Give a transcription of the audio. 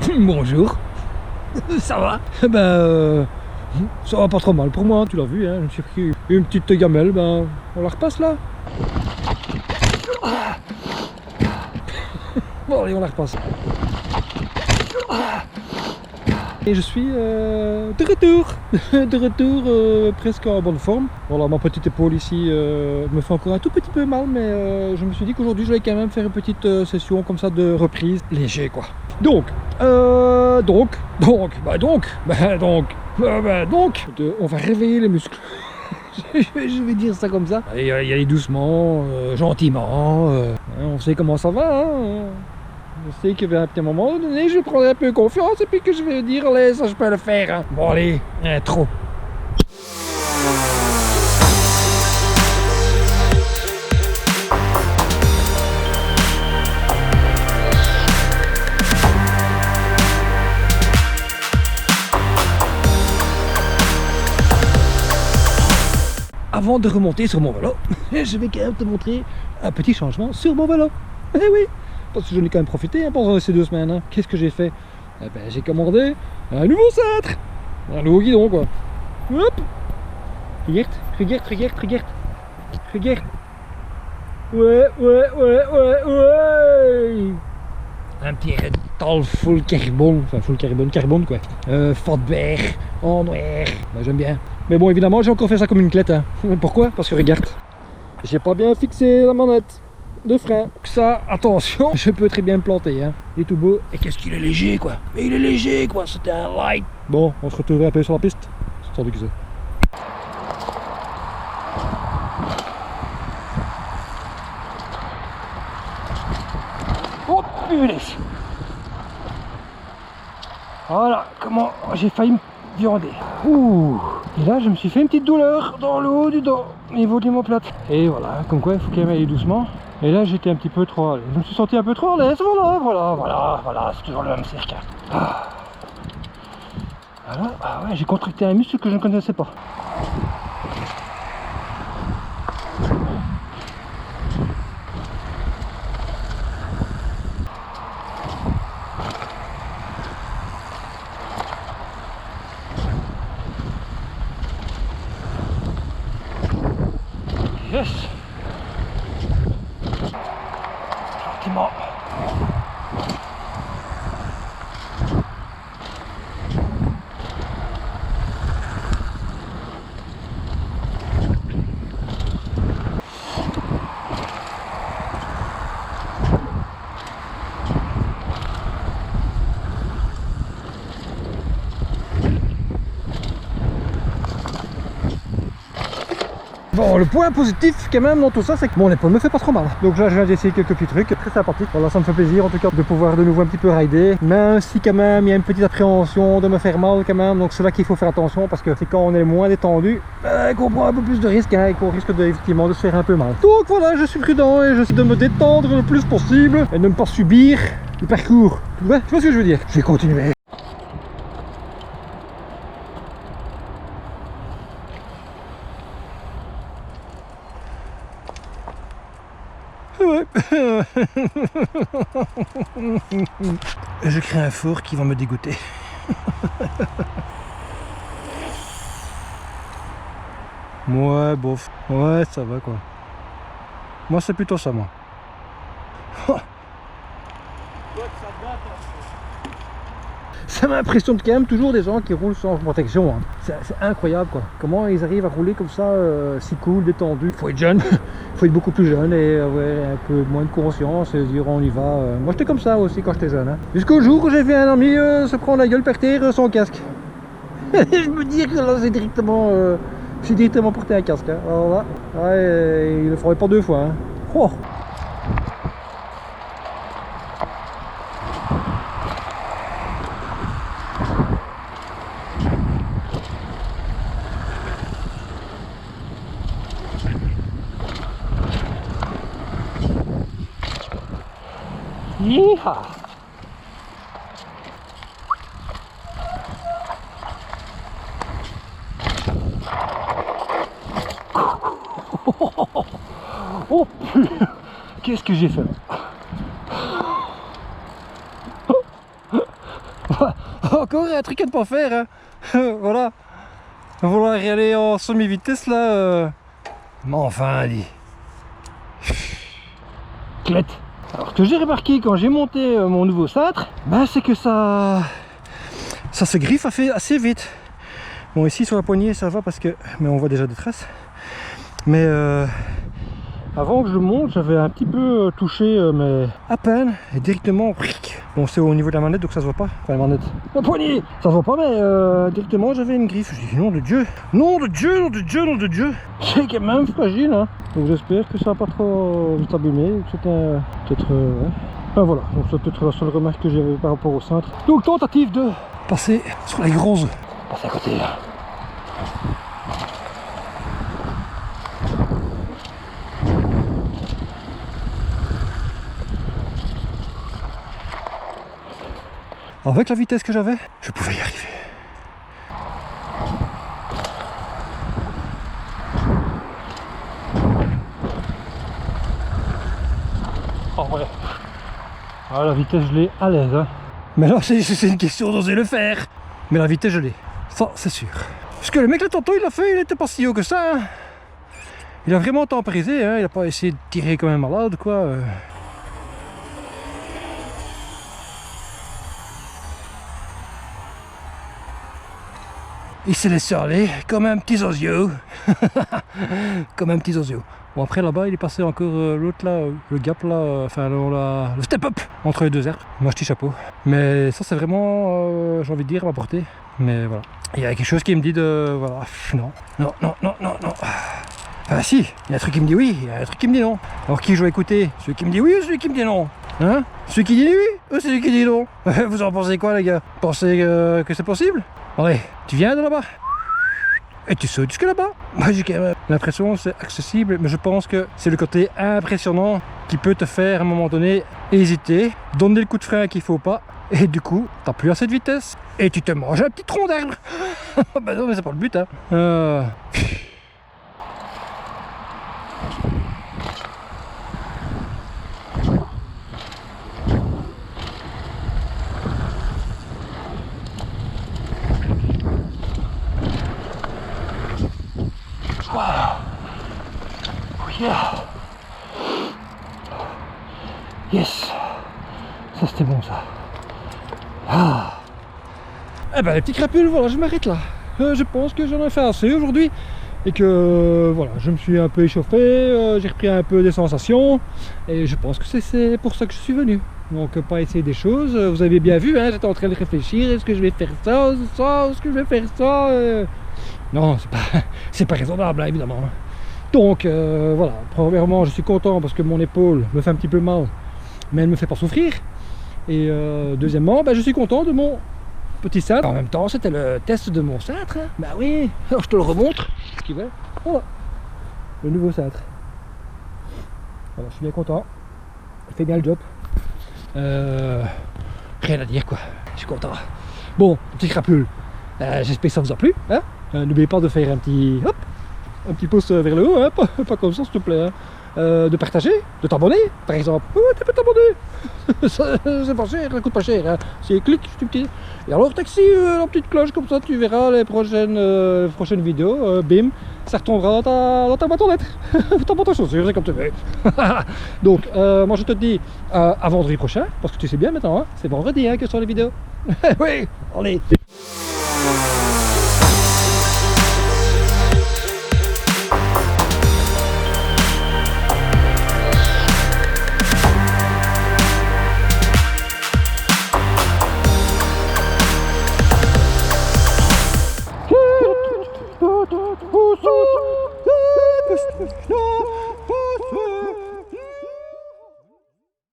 Bonjour. Ça va? Ben, ça va pas trop mal pour moi, tu l'as vu, hein. Je me suis pris une petite gamelle, ben, on la repasse là. Bon, allez, on la repasse. Et je suis de retour, presque en bonne forme. Voilà, ma petite épaule ici me fait encore un tout petit peu mal, mais je me suis dit qu'aujourd'hui je vais quand même faire une petite session comme ça de reprise léger quoi. Donc, on va réveiller les muscles. Je vais dire ça comme ça. Y aller doucement, gentiment. On sait comment ça va. Hein. Je sais qu'il y a un petit moment donné, je prendrai un peu confiance et puis que je vais dire, allez, ça je peux le faire. Hein. Bon allez, intro. Avant de remonter sur mon vélo, je vais quand même te montrer un petit changement sur mon vélo. Eh oui, parce que j'en ai quand même profité hein, pendant ces 2 semaines. Hein. Qu'est-ce que j'ai fait? Eh ben, j'ai commandé un nouveau cintre, un nouveau guidon quoi. Hop, regarde. Ouais. Un petit rental full carbone, enfin full carbone quoi. Fatbert en noir, ben, j'aime bien. Mais bon, évidemment, j'ai encore fait ça comme une clette. Hein. Pourquoi? Parce que regarde, j'ai pas bien fixé la manette de frein. Ça, attention, je peux très bien me planter. Hein. Il est tout beau. Et qu'est-ce qu'il est léger, quoi. Mais il est léger, quoi. C'était un light. Bon, on se retrouve un peu sur la piste. C'est tendu que c'est. Oh, punaise. Voilà, comment j'ai failli me viander. Ouh. Et là, je me suis fait une petite douleur dans le haut du dos, au niveau de l'omoplate. Et voilà, comme quoi, il faut quand même aller doucement. Et là, j'étais un petit peu trop à l'aise. Je me suis senti un peu trop à l'aise. Voilà, c'est toujours le même cirque. Ah. Voilà, ah ouais, j'ai contracté un muscle que je ne connaissais pas. Yes. Gentiment. Bon, le point positif quand même dans tout ça, c'est que mon épaule me fait pas trop mal. Donc là, je viens d'essayer quelques petits trucs très sympathiques. Voilà, ça me fait plaisir en tout cas de pouvoir de nouveau un petit peu rider. Même si quand même, il y a une petite appréhension de me faire mal quand même. Donc c'est là qu'il faut faire attention parce que c'est quand on est moins détendu qu'on prend un peu plus de risques hein, et qu'on risque effectivement de se faire un peu mal. Donc voilà, je suis prudent et j'essaie de me détendre le plus possible et de ne pas subir le parcours. Ouais, tu vois ce que je veux dire? Je vais continuer. Ouais. Je crée un four qui va me dégoûter. Ouais, bof. Ouais, ça va quoi. Moi, c'est plutôt ça, moi. Ça m'impressionne quand même toujours des gens qui roulent sans protection. Hein. C'est incroyable quoi. Comment ils arrivent à rouler comme ça, si cool, détendu. Il faut être jeune, il faut être beaucoup plus jeune et avoir un peu moins de conscience et se dire on y va. Moi j'étais comme ça aussi quand j'étais jeune. Hein. Jusqu'au jour où j'ai vu un ami se prendre la gueule par terre sans casque. Je me dis que là c'est directement, j'ai directement porté un casque. Hein. Alors là, ouais, il ne le ferait pas 2 fois. Hein. Oh. Yeehaw! Oh putain! Qu'est-ce que j'ai fait? Encore un truc à ne pas faire, hein. Voilà. Vouloir y aller en semi-vitesse là. Mais enfin, dit. Clette. Alors, ce que j'ai remarqué quand j'ai monté mon nouveau cintre, ben, c'est que ça se griffe assez vite. Bon, ici sur la poignée ça va parce que, mais on voit déjà des traces. Mais avant que je le monte, j'avais un petit peu touché, mais à peine, et directement. Bon, c'est au niveau de la manette donc ça se voit pas. Enfin, la manette, la poignée, ça se voit pas, mais directement j'avais une griffe. Je dis nom de Dieu, nom de Dieu, nom de Dieu, nom de Dieu. C'est quand même fragile, hein. Donc j'espère que ça va pas trop vite abîmer, que c'était peut-être. Ouais. Enfin voilà, donc c'est peut-être la seule remarque que j'avais par rapport au cintre. Donc tentative de passer sur les grosses. Passer à côté là. Avec la vitesse que j'avais, je pouvais y arriver. En vrai, ah, la vitesse je l'ai à l'aise, hein. Mais là c'est une question d'oser le faire. Mais la vitesse je l'ai, ça c'est sûr. Parce que le mec là tantôt il a fait, il était pas si haut que ça, hein. Il a vraiment temporisé, hein. Il a pas essayé de tirer comme un malade quoi. Il s'est laissé aller comme un petit osio. Comme un petit osio. Bon après là-bas il est passé encore l'autre là, le gap là, enfin le step up entre les deux herbes. Moi je dis chapeau. Mais ça c'est vraiment, j'ai envie de dire, à ma portée. Mais voilà. Il y a quelque chose qui me dit de, voilà, non. Enfin si, il y a un truc qui me dit oui, il y a un truc qui me dit non. Alors qui je dois écouter? Celui qui me dit oui ou celui qui me dit non? Hein? Celui qui dit oui ou celui qui dit non? Vous en pensez quoi les gars? Pensez que c'est possible? Allez, tu viens de là-bas et tu sautes jusque là-bas. Moi j'ai quand même l'impression que c'est accessible, mais je pense que c'est le côté impressionnant qui peut te faire à un moment donné hésiter, donner le coup de frein qu'il faut pas, et du coup t'as plus assez de vitesse et tu te manges un petit tronc d'arbre. Bah non mais c'est pas le but hein. Yeah. Yes, ça c'était bon ça. Ah. Eh ben les petits crapules, voilà, je m'arrête là. Je pense que j'en ai fait assez aujourd'hui et que voilà, je me suis un peu échauffé, j'ai repris un peu des sensations et je pense que c'est pour ça que je suis venu. Donc pas essayer des choses. Vous avez bien vu, hein, j'étais en train de réfléchir, est-ce que je vais faire ça, est-ce que je vais faire ça Non, c'est pas raisonnable, hein, évidemment. Donc voilà, premièrement je suis content parce que mon épaule me fait un petit peu mal, mais elle ne me fait pas souffrir. Et deuxièmement, je suis content de mon petit cintre. En même temps, c'était le test de mon cintre, hein. Bah oui, alors je te le remontre, ce qui va. Voilà, le nouveau cintre. Voilà, je suis bien content, il fait bien le job. Rien à dire quoi, je suis content. Bon, petit crapule, j'espère que ça vous a plu, hein. N'oubliez pas de faire un petit pouce vers le haut, hein, pas comme ça s'il te plaît, hein. De partager, de t'abonner par exemple. Ouais, tu peux t'abonner. C'est pas cher, ça coûte pas cher, hein. C'est clic, petit. Et alors taxi la petite cloche comme ça, tu verras les prochaines vidéos, bim, ça retombera dans ta boîte aux lettres. Dans ta chaussure, c'est comme tu veux. Donc moi je te dis à vendredi prochain, parce que tu sais bien maintenant, hein, c'est vendredi hein, que sont les vidéos. Oui, allez. No.